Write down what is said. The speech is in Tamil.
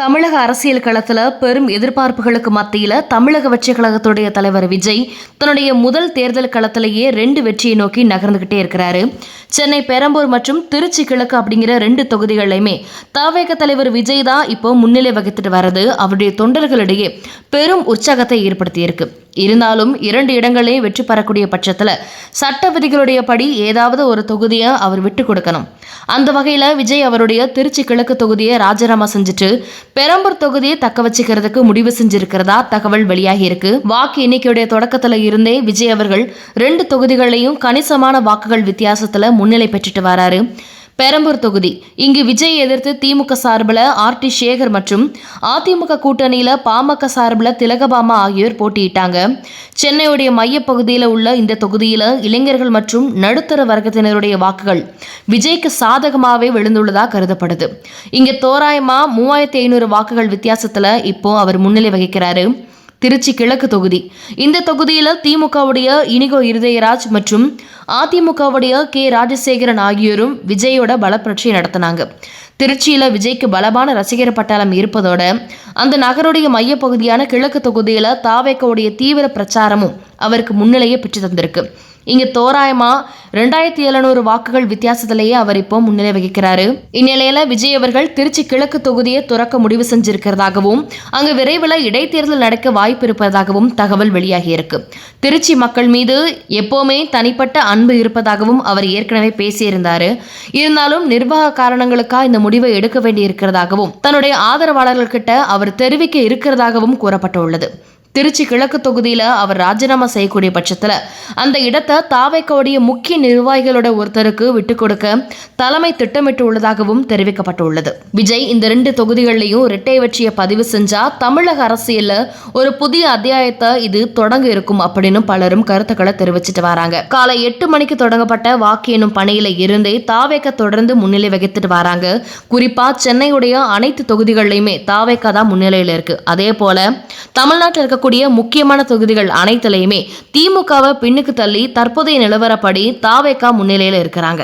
தமிழக அரசியல் களத்துல பெரும் எதிர்பார்ப்புகளுக்கு மத்தியில தமிழக வெற்றி கழகத்துடைய தலைவர் விஜய் தன்னுடைய முதல் தேர்தல் களத்திலேயே 2 வெற்றியை நோக்கி நகர்ந்துகிட்டே இருக்கிறாரு. சென்னை பெரம்பூர் மற்றும் திருச்சி கிழக்கு அப்படிங்கிற 2 தொகுதிகளிலுமே தவேக தலைவர் விஜய் தான் இப்போ முன்னிலை வகித்துட்டு வர்றது அவருடைய தொண்டர்களிடையே பெரும் உற்சாகத்தை ஏற்படுத்தியிருக்கு. இருந்தாலும் 2 இடங்களையும் வெற்றி பெறக்கூடிய பட்சத்துல சட்ட விதிகளுடைய படி ஏதாவது ஒரு தொகுதியை அவர் விட்டு கொடுக்கணும். அந்த வகையில விஜய் அவருடைய திருச்சி கிழக்கு தொகுதியை ராஜினாமா செஞ்சுட்டு பெரம்பூர் தொகுதியை தக்க வச்சுக்கிறதுக்கு முடிவு செஞ்சிருக்கிறதா தகவல் வெளியாகி இருக்கு. வாக்கு எண்ணிக்கையுடைய தொடக்கத்துல இருந்தே விஜய் அவர்கள் 2 தொகுதிகளையும் கணிசமான வாக்குகள் வித்தியாசத்துல முன்னிலை பெற்றுட்டு வராரு. பெரம்பூர் தொகுதி இங்கு விஜய் எதிர்த்து திமுக சார்பில் ஆர்டி சேகர் மற்றும் அதிமுக கூட்டணியில பாமக சார்பில் திலகபாமா ஆகியோர் போட்டியிட்டாங்க. சென்னையுடைய மையப்பகுதியில் உள்ள இந்த தொகுதியில இளைஞர்கள் மற்றும் நடுத்தர வர்க்கத்தினருடைய வாக்குகள் விஜய்க்கு சாதகமாகவே விழுந்துள்ளதா கருதப்படுது. இங்க தோராயமா 3500 வாக்குகள் வித்தியாசத்துல இப்போ அவர் முன்னிலை வகிக்கிறாரு. திருச்சி கிழக்கு தொகுதி இந்த தொகுதியில் திமுகவுடைய இனிகோ இருதயராஜ் மற்றும் அதிமுகவுடைய கே ராஜசேகரன் ஆகியோரும் விஜயோட பலப்பரட்சி நடத்தினாங்க. திருச்சியில் விஜய்க்கு பலமான ரசிகர் பட்டாளம் இருப்பதோட அந்த நகருடைய மையப்பகுதியான கிழக்கு தொகுதியில் தாவேக்கவுடைய தீவிர பிரச்சாரமும் அவருக்கு முன்னிலையை பெற்று தந்திருக்கு. இங்க தோராயமா 2700 வாக்குகள் வித்தியாசத்திலேயே அவர் இப்போ முன்னிலை வகிக்கிறாரு. இந்நிலையில விஜய் அவர்கள் திருச்சி கிழக்கு தொகுதியை துறக்க முடிவு செஞ்சிருக்கிறதாகவும் அங்கு விரைவில் இடைத்தேர்தல் நடக்க வாய்ப்பு இருப்பதாகவும் தகவல் வெளியாகி இருக்கு. திருச்சி மக்கள் மீது எப்பவுமே தனிப்பட்ட அன்பு இருப்பதாகவும் அவர் ஏற்கனவே பேசியிருந்தாரு. இருந்தாலும் நிர்வாக காரணங்களுக்காக இந்த முடிவை எடுக்க வேண்டி இருக்கிறதாகவும் தன்னுடைய ஆதரவாளர்கள்கிட்ட அவர் தெரிவிக்க இருக்கிறதாகவும் கூறப்பட்டுள்ளது. திருச்சி கிழக்கு தொகுதியில அவர் ராஜினாமா செய்யக்கூடிய பட்சத்துல அந்த இடத்தை தாவேக்கவுடைய முக்கிய நிர்வாகிகளோட ஒருத்தருக்கு விட்டுக் கொடுக்க தலைமை திட்டமிட்டு உள்ளதாகவும் தெரிவிக்கப்பட்டுள்ளது. விஜய் இந்த 2 தொகுதிகளிலையும் இரட்டை வெற்றியை பதிவு செஞ்சா தமிழக அரசியல்ல ஒரு புதிய அத்தியாயத்தை இது தொடங்க இருக்கும் அப்படின்னு பலரும் கருத்துக்களை தெரிவிச்சிட்டு வராங்க. காலை 8 மணிக்கு தொடங்கப்பட்ட வாக்கு எண்ணும் பணியில இருந்தே தாவேக்க தொடர்ந்து முன்னிலை வகித்துட்டு வராங்க. குறிப்பா சென்னையுடைய அனைத்து தொகுதிகளிலுமே தாவேக்க தான் முன்னிலையில இருக்கு. அதே போல தமிழ்நாட்டில் இருக்கக்கூடிய முக்கியமான தொகுதிகள் அனைத்திலையுமே திமுகவை பின்னுக்கு தள்ளி தற்போதைய நிலவரப்படி தாவேக்கா முன்னிலையில இருக்கிறாங்க.